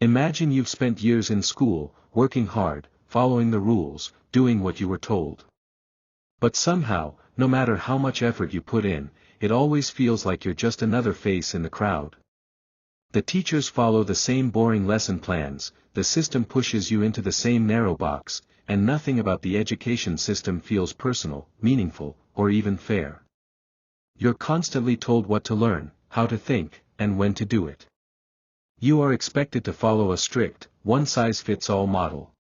Imagine you've spent years in school, working hard, following the rules, doing what you were told. But somehow, no matter how much effort you put in, it always feels like you're just another face in the crowd. The teachers follow the same boring lesson plans, the system pushes you into the same narrow box, and nothing about the education system feels personal, meaningful, or even fair. You're constantly told what to learn, how to think, and when to do it. You are expected to follow a strict, one-size-fits-all model.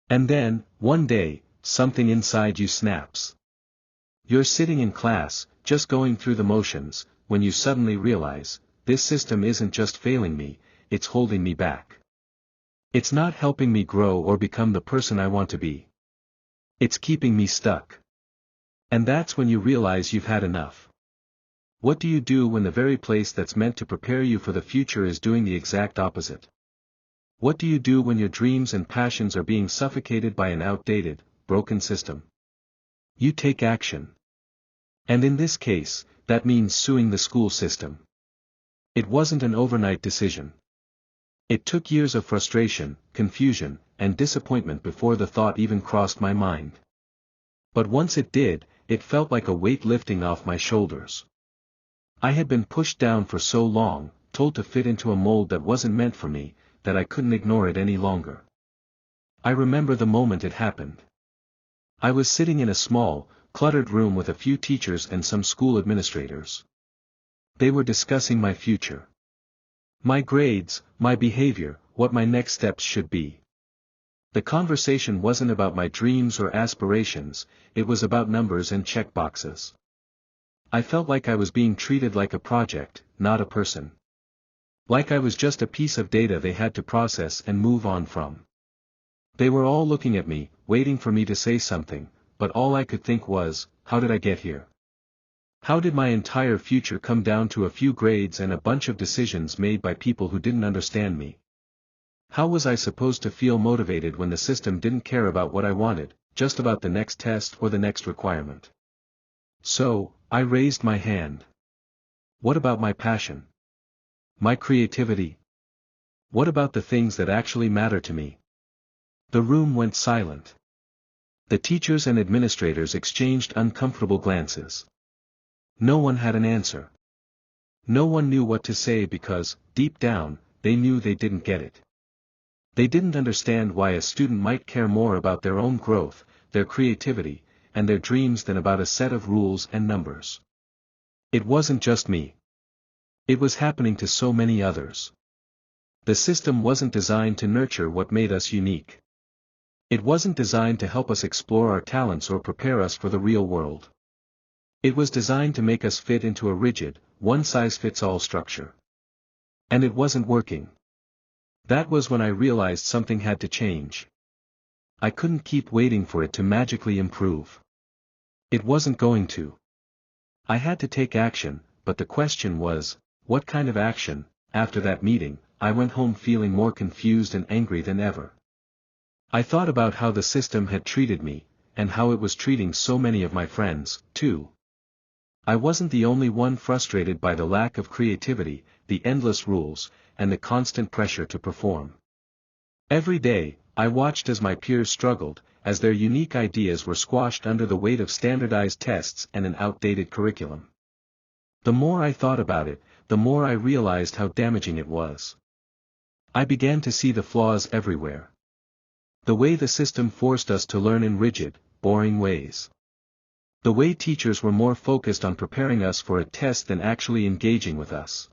And then, one day, something inside you snaps. You're sitting in class, just going through the motions, when you suddenly realize, this system isn't just failing me, it's holding me back. It's not helping me grow or become the person I want to be. It's keeping me stuck. And that's when you realize you've had enough. What do you do when the very place that's meant to prepare you for the future is doing the exact opposite? What do you do when your dreams and passions are being suffocated by an outdated, broken system? You take action. And in this case, that means suing the school system. It wasn't an overnight decision. It took years of frustration, confusion, and disappointment before the thought even crossed my mind. But once it did, it felt like a weight lifting off my shoulders. I had been pushed down for so long, told to fit into a mold that wasn't meant for me, that I couldn't ignore it any longer. I remember the moment it happened. I was sitting in a small, cluttered room with a few teachers and some school administrators. They were discussing my future. My grades, my behavior, what my next steps should be. The conversation wasn't about my dreams or aspirations, it was about numbers and checkboxes. I felt like I was being treated like a project, not a person. Like I was just a piece of data they had to process and move on from. They were all looking at me, waiting for me to say something, but all I could think was, how did I get here? How did my entire future come down to a few grades and a bunch of decisions made by people who didn't understand me? How was I supposed to feel motivated when the system didn't care about what I wanted, just about the next test or the next requirement? So, I raised my hand. What about my passion? My creativity? What about the things that actually matter to me? The room went silent. The teachers and administrators exchanged uncomfortable glances. No one had an answer. No one knew what to say because, deep down, they knew they didn't get it. They didn't understand why a student might care more about their own growth, their creativity, and their dreams than about a set of rules and numbers. It wasn't just me. It was happening to so many others. The system wasn't designed to nurture what made us unique. It wasn't designed to help us explore our talents or prepare us for the real world. It was designed to make us fit into a rigid, one-size-fits-all structure. And it wasn't working. That was when I realized something had to change. I couldn't keep waiting for it to magically improve. It wasn't going to. I had to take action, but the question was, what kind of action? After that meeting, I went home feeling more confused and angry than ever. I thought about how the system had treated me, and how it was treating so many of my friends, too. I wasn't the only one frustrated by the lack of creativity, the endless rules, and the constant pressure to perform. Every day, I watched as my peers struggled, as their unique ideas were squashed under the weight of standardized tests and an outdated curriculum. The more I thought about it, the more I realized how damaging it was. I began to see the flaws everywhere. The way the system forced us to learn in rigid, boring ways. The way teachers were more focused on preparing us for a test than actually engaging with us.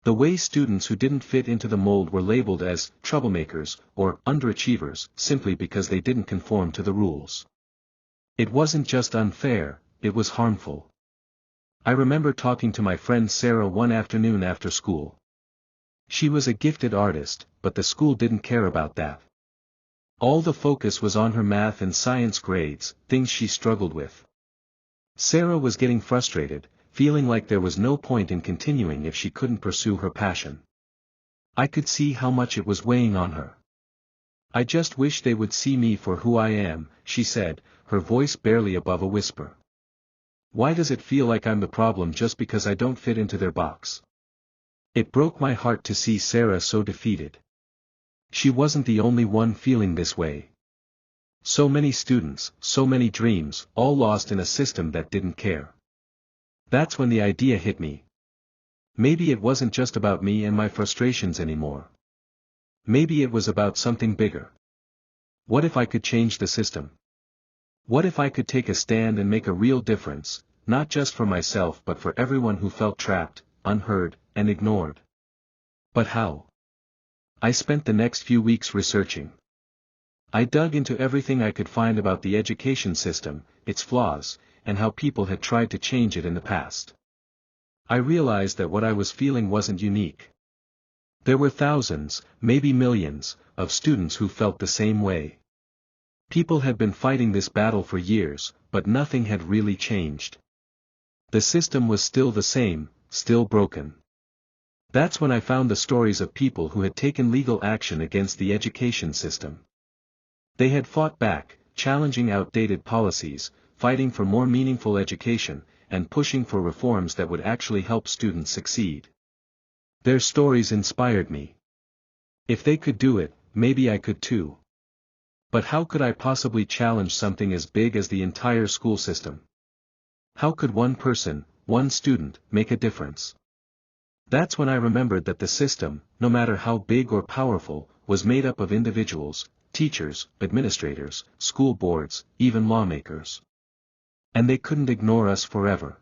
The way students who didn't fit into the mold were labeled as troublemakers or underachievers simply because they didn't conform to the rules. It wasn't just unfair, it was harmful. I remember talking to my friend Sarah one afternoon after school. She was a gifted artist, but the school didn't care about that. All the focus was on her math and science grades, things she struggled with. Sarah was getting frustrated, feeling like there was no point in continuing if she couldn't pursue her passion. I could see how much it was weighing on her. I just wish they would see me for who I am, she said, her voice barely above a whisper. Why does it feel like I'm the problem just because I don't fit into their box? It broke my heart to see Sarah so defeated. She wasn't the only one feeling this way. So many students, so many dreams, all lost in a system that didn't care. That's when the idea hit me. Maybe it wasn't just about me and my frustrations anymore. Maybe it was about something bigger. What if I could change the system? What if I could take a stand and make a real difference, not just for myself but for everyone who felt trapped, unheard, and ignored? But how? I spent the next few weeks researching. I dug into everything I could find about the education system, its flaws, and how people had tried to change it in the past. I realized that what I was feeling wasn't unique. There were thousands, maybe millions, of students who felt the same way. People had been fighting this battle for years, but nothing had really changed. The system was still the same, still broken. That's when I found the stories of people who had taken legal action against the education system. They had fought back, challenging outdated policies, fighting for more meaningful education, and pushing for reforms that would actually help students succeed. Their stories inspired me. If they could do it, maybe I could too. But how could I possibly challenge something as big as the entire school system? How could one person, one student, make a difference? That's when I remembered that the system, no matter how big or powerful, was made up of individuals, teachers, administrators, school boards, even lawmakers. And they couldn't ignore us forever.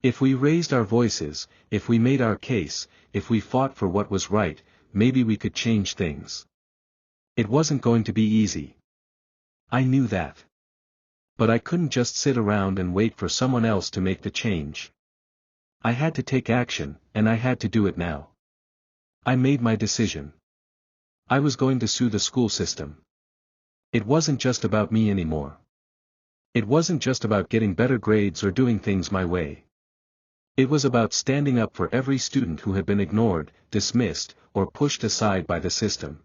If we raised our voices, if we made our case, if we fought for what was right, maybe we could change things. It wasn't going to be easy. I knew that. But I couldn't just sit around and wait for someone else to make the change. I had to take action, and I had to do it now. I made my decision. I was going to sue the school system. It wasn't just about me anymore. It wasn't just about getting better grades or doing things my way. It was about standing up for every student who had been ignored, dismissed, or pushed aside by the system.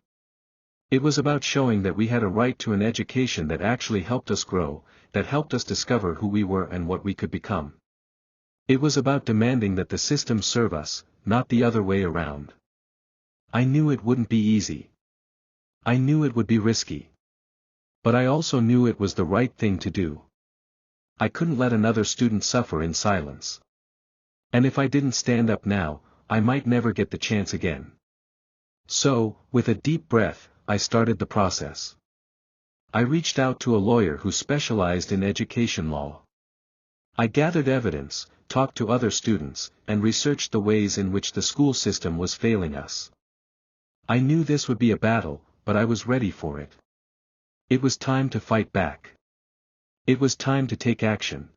It was about showing that we had a right to an education that actually helped us grow, that helped us discover who we were and what we could become. It was about demanding that the system serve us, not the other way around. I knew it wouldn't be easy. I knew it would be risky. But I also knew it was the right thing to do. I couldn't let another student suffer in silence. And if I didn't stand up now, I might never get the chance again. So, with a deep breath, I started the process. I reached out to a lawyer who specialized in education law. I gathered evidence, talked to other students, and researched the ways in which the school system was failing us. I knew this would be a battle, but I was ready for it. It was time to fight back. It was time to take action.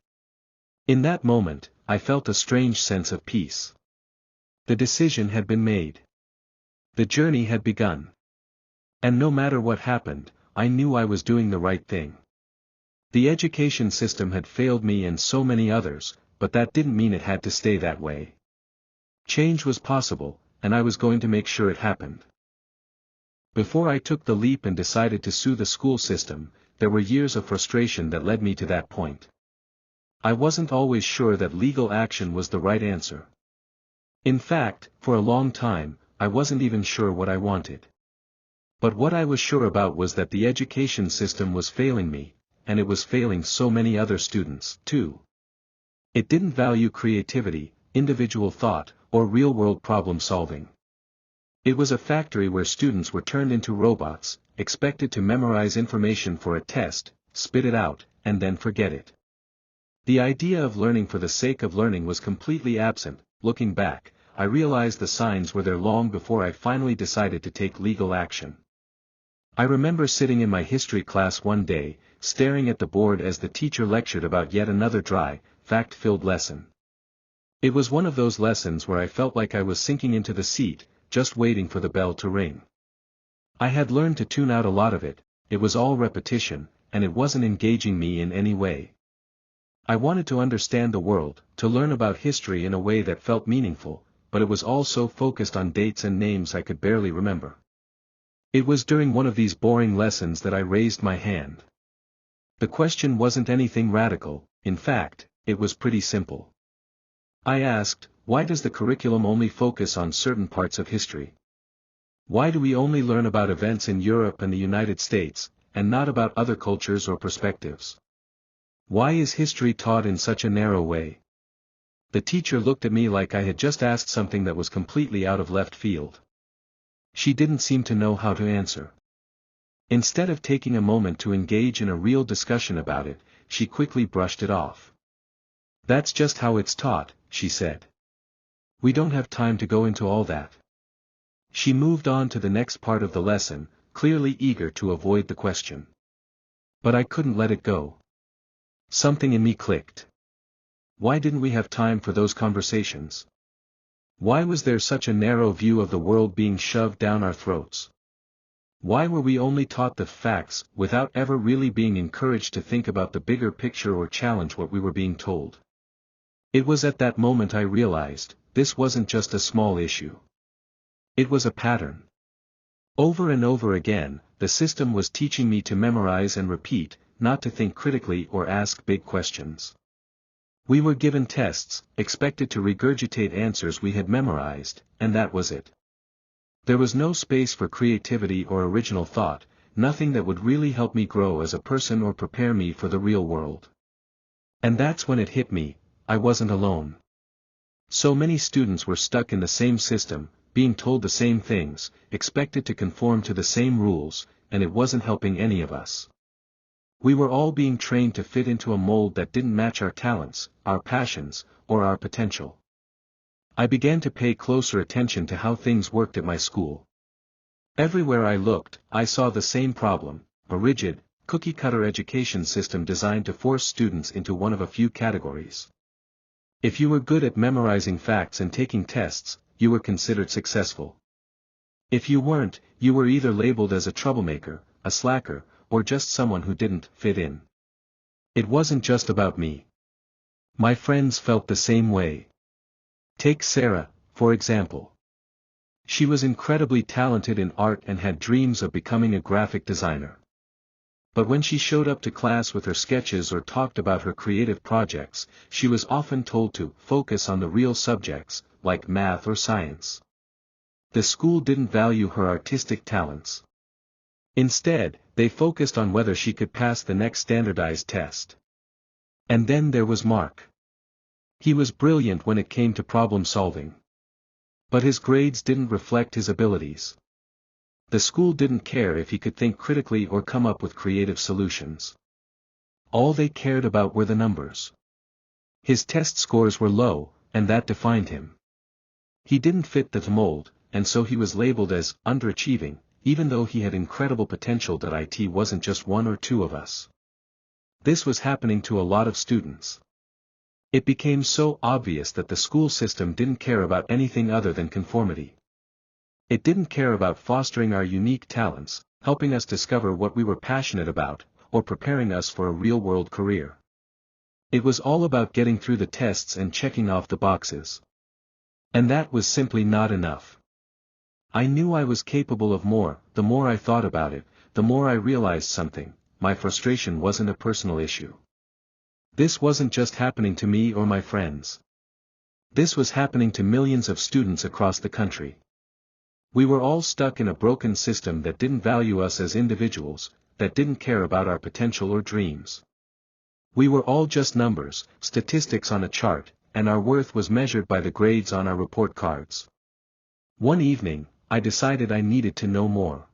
In that moment, I felt a strange sense of peace. The decision had been made. The journey had begun. And no matter what happened, I knew I was doing the right thing. The education system had failed me and so many others, but that didn't mean it had to stay that way. Change was possible, and I was going to make sure it happened. Before I took the leap and decided to sue the school system, there were years of frustration that led me to that point. I wasn't always sure that legal action was the right answer. In fact, for a long time, I wasn't even sure what I wanted. But what I was sure about was that the education system was failing me, and it was failing so many other students, too. It didn't value creativity, individual thought, or real-world problem-solving. It was a factory where students were turned into robots, expected to memorize information for a test, spit it out, and then forget it. The idea of learning for the sake of learning was completely absent. Looking back, I realized the signs were there long before I finally decided to take legal action. I remember sitting in my history class one day, staring at the board as the teacher lectured about yet another dry, fact-filled lesson. It was one of those lessons where I felt like I was sinking into the seat, just waiting for the bell to ring. I had learned to tune out a lot of it, it was all repetition, and it wasn't engaging me in any way. I wanted to understand the world, to learn about history in a way that felt meaningful, but it was all so focused on dates and names I could barely remember. It was during one of these boring lessons that I raised my hand. The question wasn't anything radical, in fact, it was pretty simple. I asked, why does the curriculum only focus on certain parts of history? Why do we only learn about events in Europe and the United States, and not about other cultures or perspectives? Why is history taught in such a narrow way? The teacher looked at me like I had just asked something that was completely out of left field. She didn't seem to know how to answer. Instead of taking a moment to engage in a real discussion about it, she quickly brushed it off. "That's just how it's taught," she said. "We don't have time to go into all that." She moved on to the next part of the lesson, clearly eager to avoid the question. But I couldn't let it go. Something in me clicked. Why didn't we have time for those conversations? Why was there such a narrow view of the world being shoved down our throats? Why were we only taught the facts, without ever really being encouraged to think about the bigger picture or challenge what we were being told? It was at that moment I realized, this wasn't just a small issue. It was a pattern. Over and over again, the system was teaching me to memorize and repeat, not to think critically or ask big questions. We were given tests, expected to regurgitate answers we had memorized, and that was it. There was no space for creativity or original thought, nothing that would really help me grow as a person or prepare me for the real world. And that's when it hit me, I wasn't alone. So many students were stuck in the same system, being told the same things, expected to conform to the same rules, and it wasn't helping any of us. We were all being trained to fit into a mold that didn't match our talents, our passions, or our potential. I began to pay closer attention to how things worked at my school. Everywhere I looked, I saw the same problem, a rigid, cookie-cutter education system designed to force students into one of a few categories. If you were good at memorizing facts and taking tests, you were considered successful. If you weren't, you were either labeled as a troublemaker, a slacker, or just someone who didn't fit in. It wasn't just about me. My friends felt the same way. Take Sarah, for example. She was incredibly talented in art and had dreams of becoming a graphic designer. But when she showed up to class with her sketches or talked about her creative projects, she was often told to focus on the real subjects, like math or science. The school didn't value her artistic talents. Instead, they focused on whether she could pass the next standardized test. And then there was Mark. He was brilliant when it came to problem solving. But his grades didn't reflect his abilities. The school didn't care if he could think critically or come up with creative solutions. All they cared about were the numbers. His test scores were low, and that defined him. He didn't fit the mold, and so he was labeled as underachieving, even though he had incredible potential. It wasn't just one or two of us. This was happening to a lot of students. It became so obvious that the school system didn't care about anything other than conformity. It didn't care about fostering our unique talents, helping us discover what we were passionate about, or preparing us for a real-world career. It was all about getting through the tests and checking off the boxes. And that was simply not enough. I knew I was capable of more. The more I thought about it, the more I realized something: my frustration wasn't a personal issue. This wasn't just happening to me or my friends. This was happening to millions of students across the country. We were all stuck in a broken system that didn't value us as individuals, that didn't care about our potential or dreams. We were all just numbers, statistics on a chart, and our worth was measured by the grades on our report cards. One evening, I decided I needed to know more.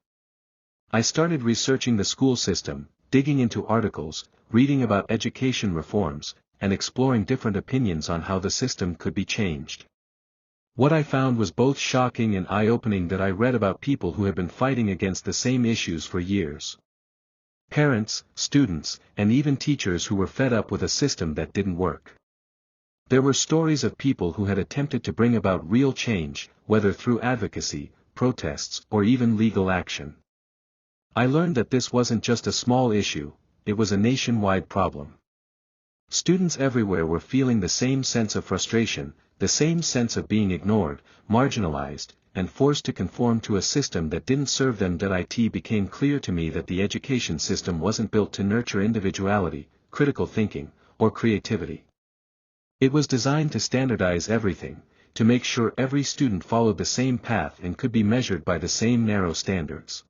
I started researching the school system, digging into articles, reading about education reforms, and exploring different opinions on how the system could be changed. What I found was both shocking and eye-opening. That I read about people who had been fighting against the same issues for years. Parents, students, and even teachers who were fed up with a system that didn't work. There were stories of people who had attempted to bring about real change, whether through advocacy, protests, or even legal action. I learned that this wasn't just a small issue, it was a nationwide problem. Students everywhere were feeling the same sense of frustration, the same sense of being ignored, marginalized, and forced to conform to a system that didn't serve them. It became clear to me that the education system wasn't built to nurture individuality, critical thinking, or creativity. It was designed to standardize everything, to make sure every student followed the same path and could be measured by the same narrow standards.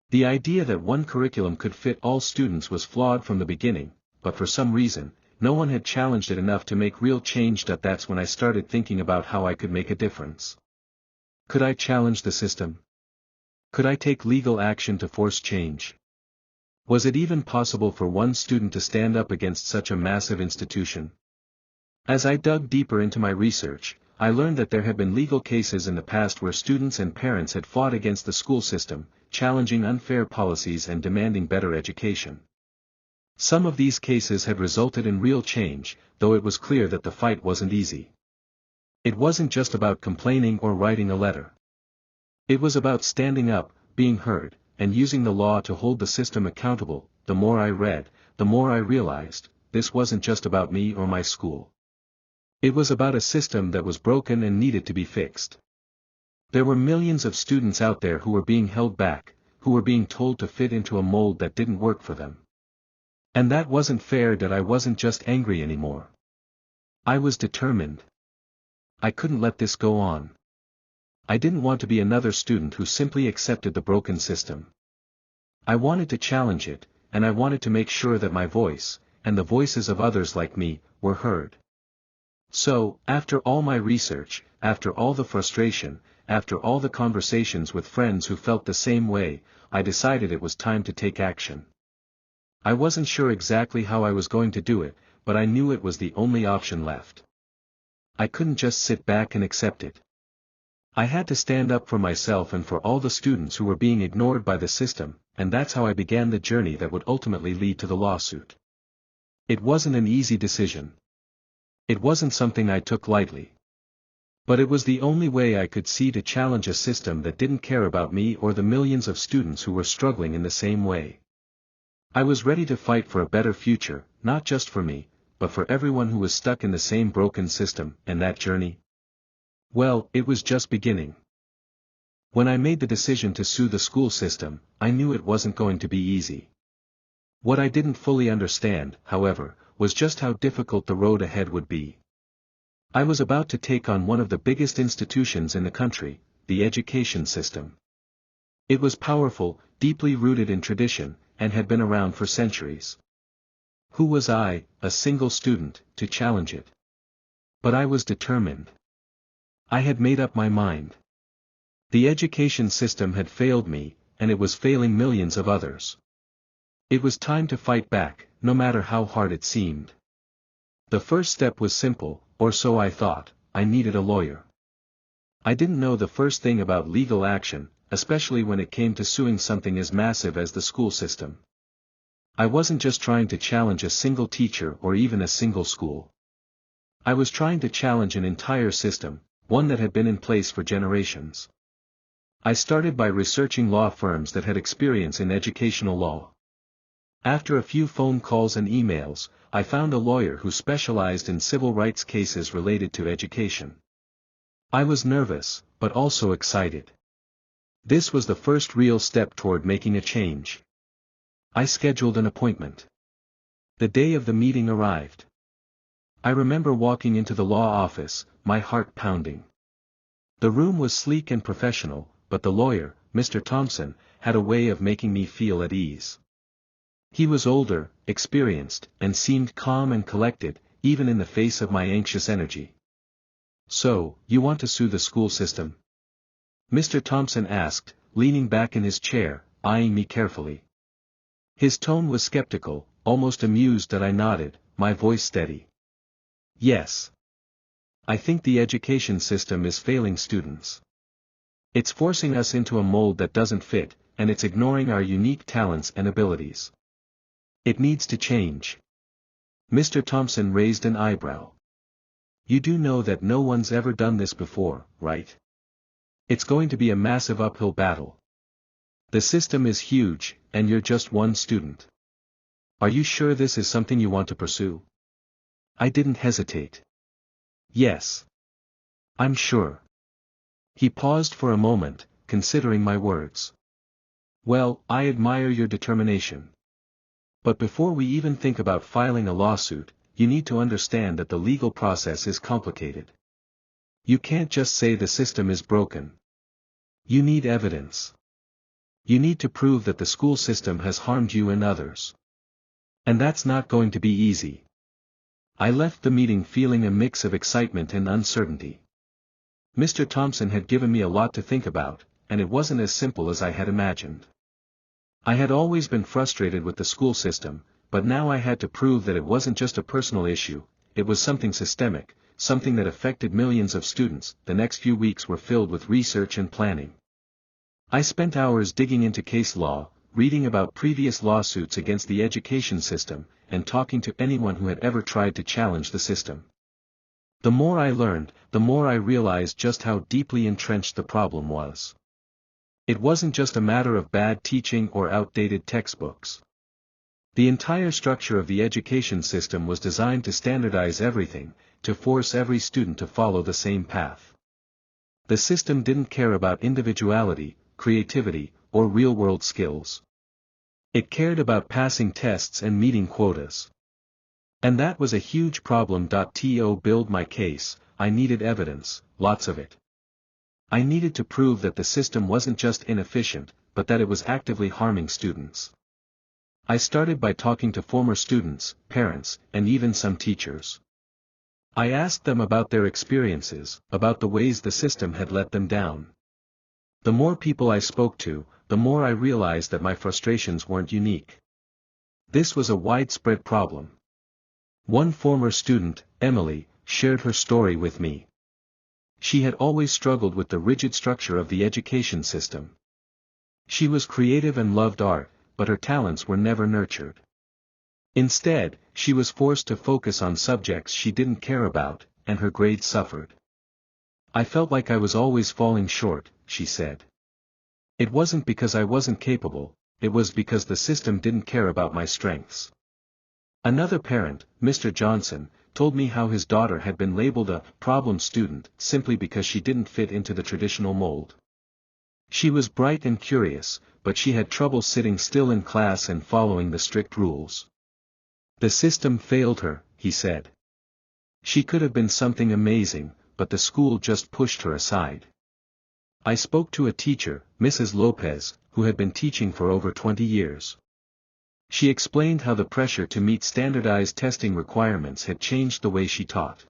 The idea that one curriculum could fit all students was flawed from the beginning, but for some reason, no one had challenged it enough to make real change. That's when I started thinking about how I could make a difference. Could I challenge the system? Could I take legal action to force change? Was it even possible for one student to stand up against such a massive institution? As I dug deeper into my research, I learned that there had been legal cases in the past where students and parents had fought against the school system, challenging unfair policies and demanding better education. Some of these cases had resulted in real change, though it was clear that the fight wasn't easy. It wasn't just about complaining or writing a letter. It was about standing up, being heard, and using the law to hold the system accountable. The more I read, the more I realized, this wasn't just about me or my school. It was about a system that was broken and needed to be fixed. There were millions of students out there who were being held back, who were being told to fit into a mold that didn't work for them. And that wasn't fair. I wasn't just angry anymore. I was determined. I couldn't let this go on. I didn't want to be another student who simply accepted the broken system. I wanted to challenge it, and I wanted to make sure that my voice, and the voices of others like me, were heard. So, after all my research, after all the frustration, after all the conversations with friends who felt the same way, I decided it was time to take action. I wasn't sure exactly how I was going to do it, but I knew it was the only option left. I couldn't just sit back and accept it. I had to stand up for myself and for all the students who were being ignored by the system, and that's how I began the journey that would ultimately lead to the lawsuit. It wasn't an easy decision. It wasn't something I took lightly. But it was the only way I could see to challenge a system that didn't care about me or the millions of students who were struggling in the same way. I was ready to fight for a better future, not just for me, but for everyone who was stuck in the same broken system. And that journey? Well, it was just beginning. When I made the decision to sue the school system, I knew it wasn't going to be easy. What I didn't fully understand, however, was just how difficult the road ahead would be. I was about to take on one of the biggest institutions in the country, the education system. It was powerful, deeply rooted in tradition, and had been around for centuries. Who was I, a single student, to challenge it? But I was determined. I had made up my mind. The education system had failed me, and it was failing millions of others. It was time to fight back, no matter how hard it seemed. The first step was simple, or so I thought. I needed a lawyer. I didn't know the first thing about legal action, especially when it came to suing something as massive as the school system. I wasn't just trying to challenge a single teacher or even a single school. I was trying to challenge an entire system, one that had been in place for generations. I started by researching law firms that had experience in educational law. After a few phone calls and emails, I found a lawyer who specialized in civil rights cases related to education. I was nervous, but also excited. This was the first real step toward making a change. I scheduled an appointment. The day of the meeting arrived. I remember walking into the law office, my heart pounding. The room was sleek and professional, but the lawyer, Mr. Thompson, had a way of making me feel at ease. He was older, experienced, and seemed calm and collected, even in the face of my anxious energy. "So, you want to sue the school system?" Mr. Thompson asked, leaning back in his chair, eyeing me carefully. His tone was skeptical, almost amused that I nodded, my voice steady. "Yes. I think the education system is failing students. It's forcing us into a mold that doesn't fit, and it's ignoring our unique talents and abilities. It needs to change." Mr. Thompson raised an eyebrow. "You do know that no one's ever done this before, right? It's going to be a massive uphill battle. The system is huge, and you're just one student. Are you sure this is something you want to pursue?" I didn't hesitate. "Yes. I'm sure." He paused for a moment, considering my words. "Well, I admire your determination. But before we even think about filing a lawsuit, you need to understand that the legal process is complicated. You can't just say the system is broken. You need evidence. You need to prove that the school system has harmed you and others. And that's not going to be easy. I left the meeting feeling a mix of excitement and uncertainty. Mr. Thompson had given me a lot to think about, and it wasn't as simple as I had imagined. I had always been frustrated with the school system, but now I had to prove that it wasn't just a personal issue, it was something systemic, something that affected millions of students. The next few weeks were filled with research and planning. I spent hours digging into case law, reading about previous lawsuits against the education system, and talking to anyone who had ever tried to challenge the system. The more I learned, the more I realized just how deeply entrenched the problem was. It wasn't just a matter of bad teaching or outdated textbooks. The entire structure of the education system was designed to standardize everything, to force every student to follow the same path. The system didn't care about individuality, creativity, or real-world skills. It cared about passing tests and meeting quotas. And that was a huge problem. To build my case, I needed evidence, lots of it. I needed to prove that the system wasn't just inefficient, but that it was actively harming students. I started by talking to former students, parents, and even some teachers. I asked them about their experiences, about the ways the system had let them down. The more people I spoke to, the more I realized that my frustrations weren't unique. This was a widespread problem. One former student, Emily, shared her story with me. She had always struggled with the rigid structure of the education system. She was creative and loved art, but her talents were never nurtured. Instead, she was forced to focus on subjects she didn't care about, and her grades suffered. I felt like I was always falling short, she said. It wasn't because I wasn't capable, it was because the system didn't care about my strengths. Another parent, Mr. Johnson, told me how his daughter had been labeled a problem student simply because she didn't fit into the traditional mold. She was bright and curious, but she had trouble sitting still in class and following the strict rules. The system failed her, he said. She could have been something amazing, but the school just pushed her aside. I spoke to a teacher, Mrs. Lopez, who had been teaching for over 20 years. She explained how the pressure to meet standardized testing requirements had changed the way she taught.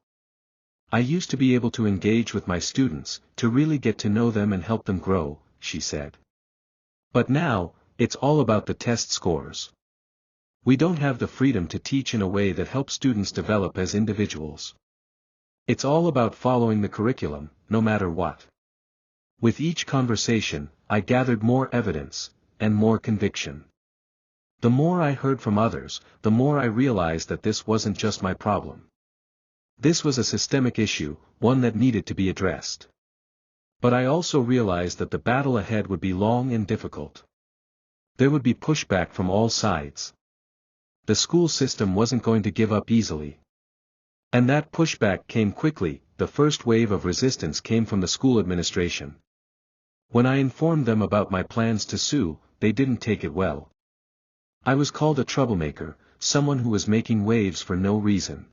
I used to be able to engage with my students, to really get to know them and help them grow, she said. But now, it's all about the test scores. We don't have the freedom to teach in a way that helps students develop as individuals. It's all about following the curriculum, no matter what. With each conversation, I gathered more evidence, and more conviction. The more I heard from others, the more I realized that this wasn't just my problem. This was a systemic issue, one that needed to be addressed. But I also realized that the battle ahead would be long and difficult. There would be pushback from all sides. The school system wasn't going to give up easily. And that pushback came quickly. The first wave of resistance came from the school administration. When I informed them about my plans to sue, they didn't take it well. I was called a troublemaker, someone who was making waves for no reason.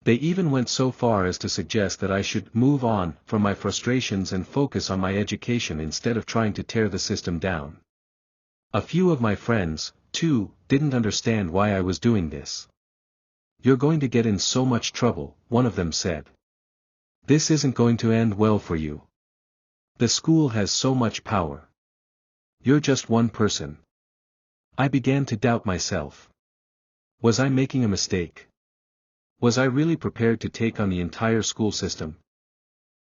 They even went so far as to suggest that I should move on from my frustrations and focus on my education instead of trying to tear the system down. A few of my friends, too, didn't understand why I was doing this. "You're going to get in so much trouble," one of them said. "This isn't going to end well for you. The school has so much power. You're just one person." I began to doubt myself. Was I making a mistake? Was I really prepared to take on the entire school system?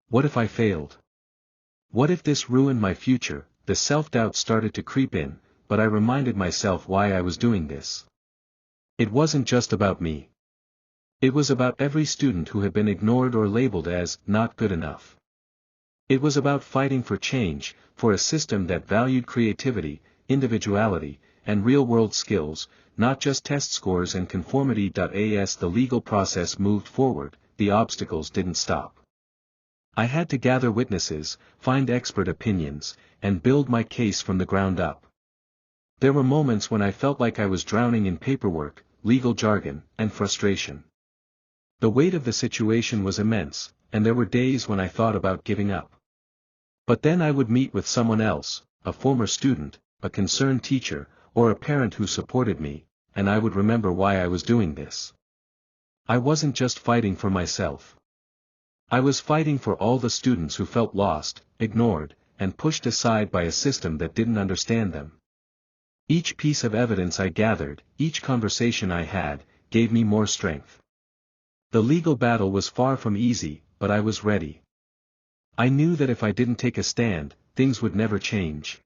What if I failed? What if this ruined my future? The self-doubt started to creep in, but I reminded myself why I was doing this. It wasn't just about me. It was about every student who had been ignored or labeled as not good enough. It was about fighting for change, for a system that valued creativity, individuality, and real-world skills, not just test scores and conformity. As the legal process moved forward, the obstacles didn't stop. I had to gather witnesses, find expert opinions, and build my case from the ground up. There were moments when I felt like I was drowning in paperwork, legal jargon, and frustration. The weight of the situation was immense, and there were days when I thought about giving up. But then I would meet with someone else, a former student, a concerned teacher, or a parent who supported me, and I would remember why I was doing this. I wasn't just fighting for myself. I was fighting for all the students who felt lost, ignored, and pushed aside by a system that didn't understand them. Each piece of evidence I gathered, each conversation I had, gave me more strength. The legal battle was far from easy, but I was ready. I knew that if I didn't take a stand, things would never change.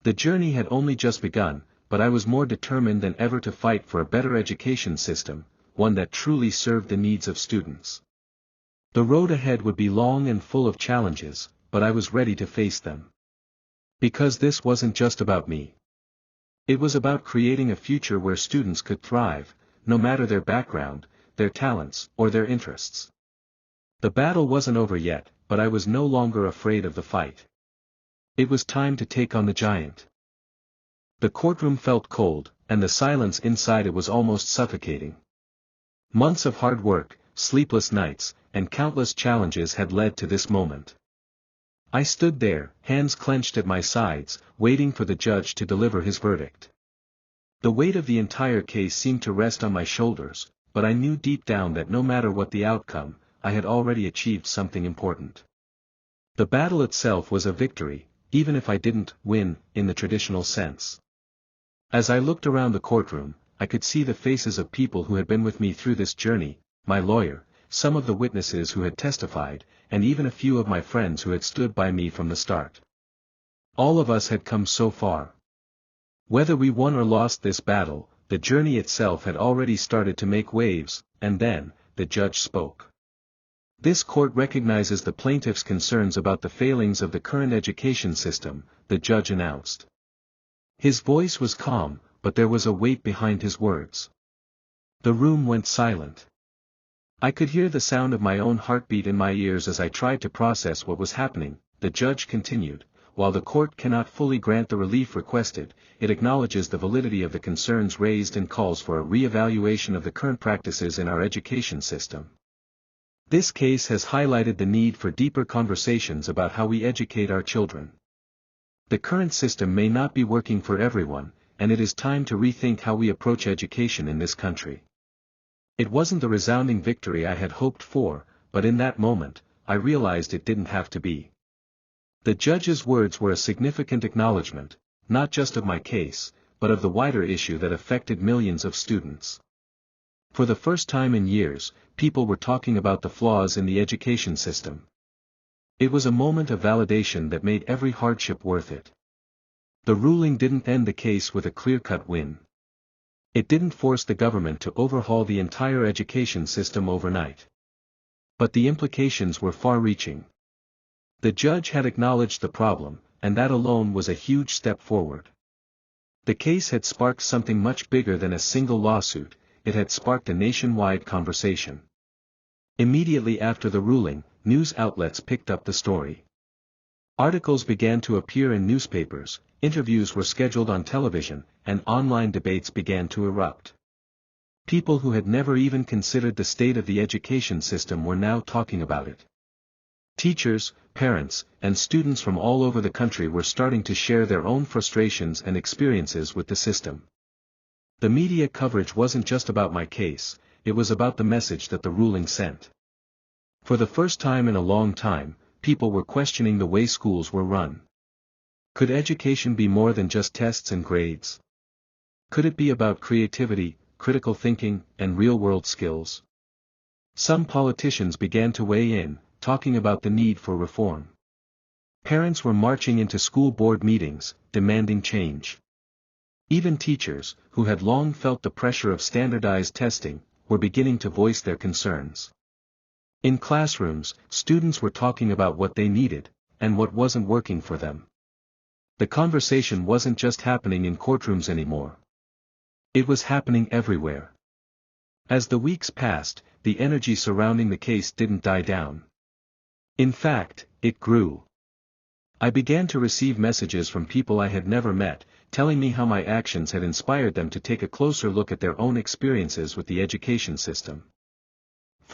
The journey had only just begun, but I was more determined than ever to fight for a better education system, one that truly served the needs of students. The road ahead would be long and full of challenges, but I was ready to face them. Because this wasn't just about me. It was about creating a future where students could thrive, no matter their background, their talents, or their interests. The battle wasn't over yet, but I was no longer afraid of the fight. It was time to take on the giant. The courtroom felt cold, and the silence inside it was almost suffocating. Months of hard work, sleepless nights, and countless challenges had led to this moment. I stood there, hands clenched at my sides, waiting for the judge to deliver his verdict. The weight of the entire case seemed to rest on my shoulders, but I knew deep down that no matter what the outcome, I had already achieved something important. The battle itself was a victory, even if I didn't win, in the traditional sense. As I looked around the courtroom, I could see the faces of people who had been with me through this journey, my lawyer, some of the witnesses who had testified, and even a few of my friends who had stood by me from the start. All of us had come so far. Whether we won or lost this battle, the journey itself had already started to make waves, and then, the judge spoke. This court recognizes the plaintiff's concerns about the failings of the current education system, the judge announced. His voice was calm, but there was a weight behind his words. The room went silent. I could hear the sound of my own heartbeat in my ears as I tried to process what was happening. The judge continued, while the court cannot fully grant the relief requested, it acknowledges the validity of the concerns raised and calls for a re-evaluation of the current practices in our education system. This case has highlighted the need for deeper conversations about how we educate our children. The current system may not be working for everyone, and it is time to rethink how we approach education in this country. It wasn't the resounding victory I had hoped for, but in that moment, I realized it didn't have to be. The judge's words were a significant acknowledgement, not just of my case, but of the wider issue that affected millions of students. For the first time in years, people were talking about the flaws in the education system. It was a moment of validation that made every hardship worth it. The ruling didn't end the case with a clear-cut win. It didn't force the government to overhaul the entire education system overnight. But the implications were far-reaching. The judge had acknowledged the problem, and that alone was a huge step forward. The case had sparked something much bigger than a single lawsuit. It had sparked a nationwide conversation. Immediately after the ruling, news outlets picked up the story. Articles began to appear in newspapers, interviews were scheduled on television, and online debates began to erupt. People who had never even considered the state of the education system were now talking about it. Teachers, parents, and students from all over the country were starting to share their own frustrations and experiences with the system. The media coverage wasn't just about my case, it was about the message that the ruling sent. For the first time in a long time, people were questioning the way schools were run. Could education be more than just tests and grades? Could it be about creativity, critical thinking, and real-world skills? Some politicians began to weigh in, talking about the need for reform. Parents were marching into school board meetings, demanding change. Even teachers, who had long felt the pressure of standardized testing, were beginning to voice their concerns. In classrooms, students were talking about what they needed, and what wasn't working for them. The conversation wasn't just happening in courtrooms anymore. It was happening everywhere. As the weeks passed, the energy surrounding the case didn't die down. In fact, it grew. I began to receive messages from people I had never met, telling me how my actions had inspired them to take a closer look at their own experiences with the education system.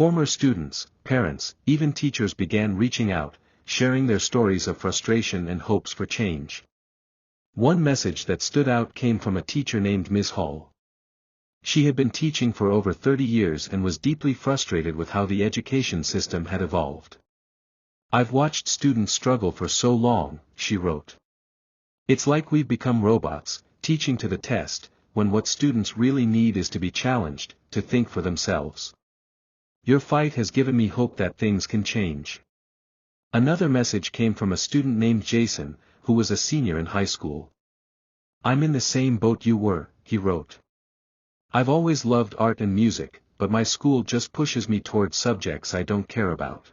Former students, parents, even teachers began reaching out, sharing their stories of frustration and hopes for change. One message that stood out came from a teacher named Ms. Hall. She had been teaching for over 30 years and was deeply frustrated with how the education system had evolved. "I've watched students struggle for so long," she wrote. "It's like we've become robots, teaching to the test, when what students really need is to be challenged, to think for themselves. Your fight has given me hope that things can change." Another message came from a student named Jason, who was a senior in high school. "I'm in the same boat you were," he wrote. "I've always loved art and music, but my school just pushes me towards subjects I don't care about.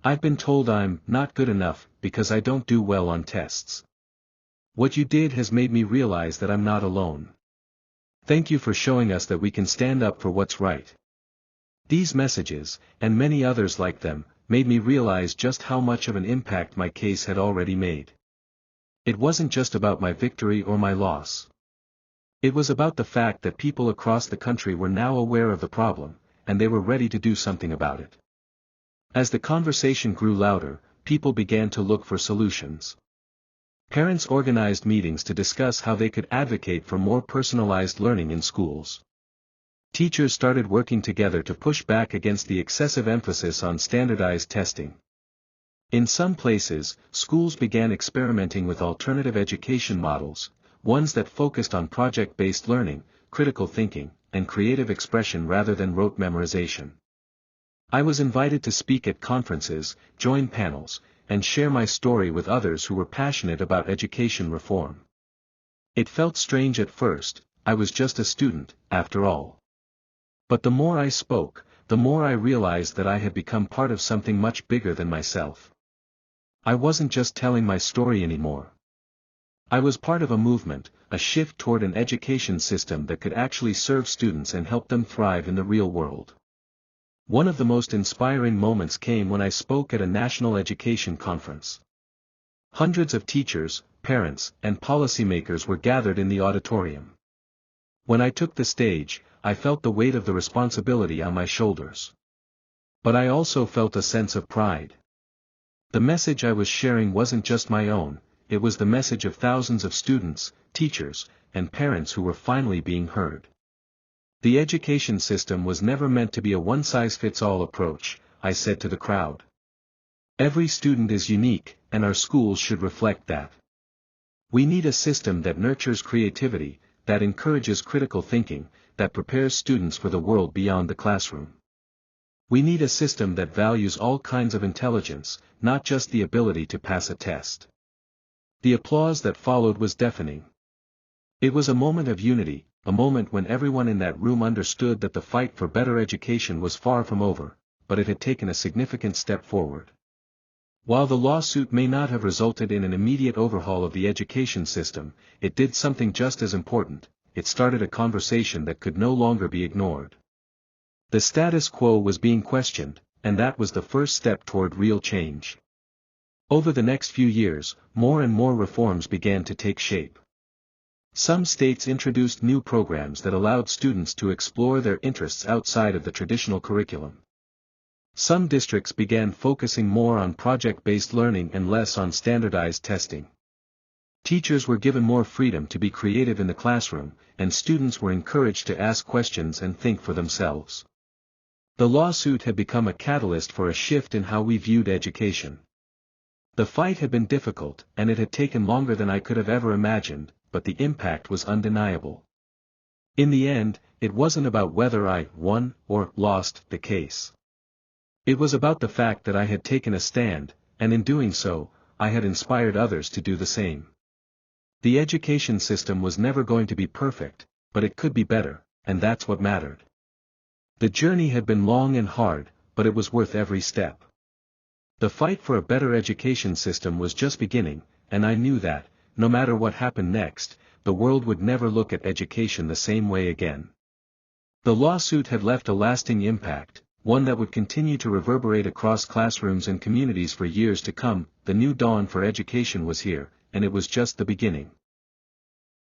I've been told I'm not good enough because I don't do well on tests. What you did has made me realize that I'm not alone. Thank you for showing us that we can stand up for what's right." These messages, and many others like them, made me realize just how much of an impact my case had already made. It wasn't just about my victory or my loss. It was about the fact that people across the country were now aware of the problem, and they were ready to do something about it. As the conversation grew louder, people began to look for solutions. Parents organized meetings to discuss how they could advocate for more personalized learning in schools. Teachers started working together to push back against the excessive emphasis on standardized testing. In some places, schools began experimenting with alternative education models, ones that focused on project-based learning, critical thinking, and creative expression rather than rote memorization. I was invited to speak at conferences, join panels, and share my story with others who were passionate about education reform. It felt strange at first, I was just a student, after all. But the more I spoke, the more I realized that I had become part of something much bigger than myself. I wasn't just telling my story anymore. I was part of a movement, a shift toward an education system that could actually serve students and help them thrive in the real world. One of the most inspiring moments came when I spoke at a national education conference. Hundreds of teachers, parents, and policymakers were gathered in the auditorium. When I took the stage, I felt the weight of the responsibility on my shoulders. But I also felt a sense of pride. The message I was sharing wasn't just my own, it was the message of thousands of students, teachers, and parents who were finally being heard. The education system was never meant to be a one-size-fits-all approach, I said to the crowd. Every student is unique, and our schools should reflect that. We need a system that nurtures creativity, that encourages critical thinking, that prepares students for the world beyond the classroom. We need a system that values all kinds of intelligence, not just the ability to pass a test. The applause that followed was deafening. It was a moment of unity, a moment when everyone in that room understood that the fight for better education was far from over, but it had taken a significant step forward. While the lawsuit may not have resulted in an immediate overhaul of the education system, it did something just as important: it started a conversation that could no longer be ignored. The status quo was being questioned, and that was the first step toward real change. Over the next few years, more and more reforms began to take shape. Some states introduced new programs that allowed students to explore their interests outside of the traditional curriculum. Some districts began focusing more on project-based learning and less on standardized testing. Teachers were given more freedom to be creative in the classroom, and students were encouraged to ask questions and think for themselves. The lawsuit had become a catalyst for a shift in how we viewed education. The fight had been difficult, and it had taken longer than I could have ever imagined, but the impact was undeniable. In the end, it wasn't about whether I won or lost the case. It was about the fact that I had taken a stand, and in doing so, I had inspired others to do the same. The education system was never going to be perfect, but it could be better, and that's what mattered. The journey had been long and hard, but it was worth every step. The fight for a better education system was just beginning, and I knew that, no matter what happened next, the world would never look at education the same way again. The lawsuit had left a lasting impact, one that would continue to reverberate across classrooms and communities for years to come. The new dawn for education was here, and it was just the beginning.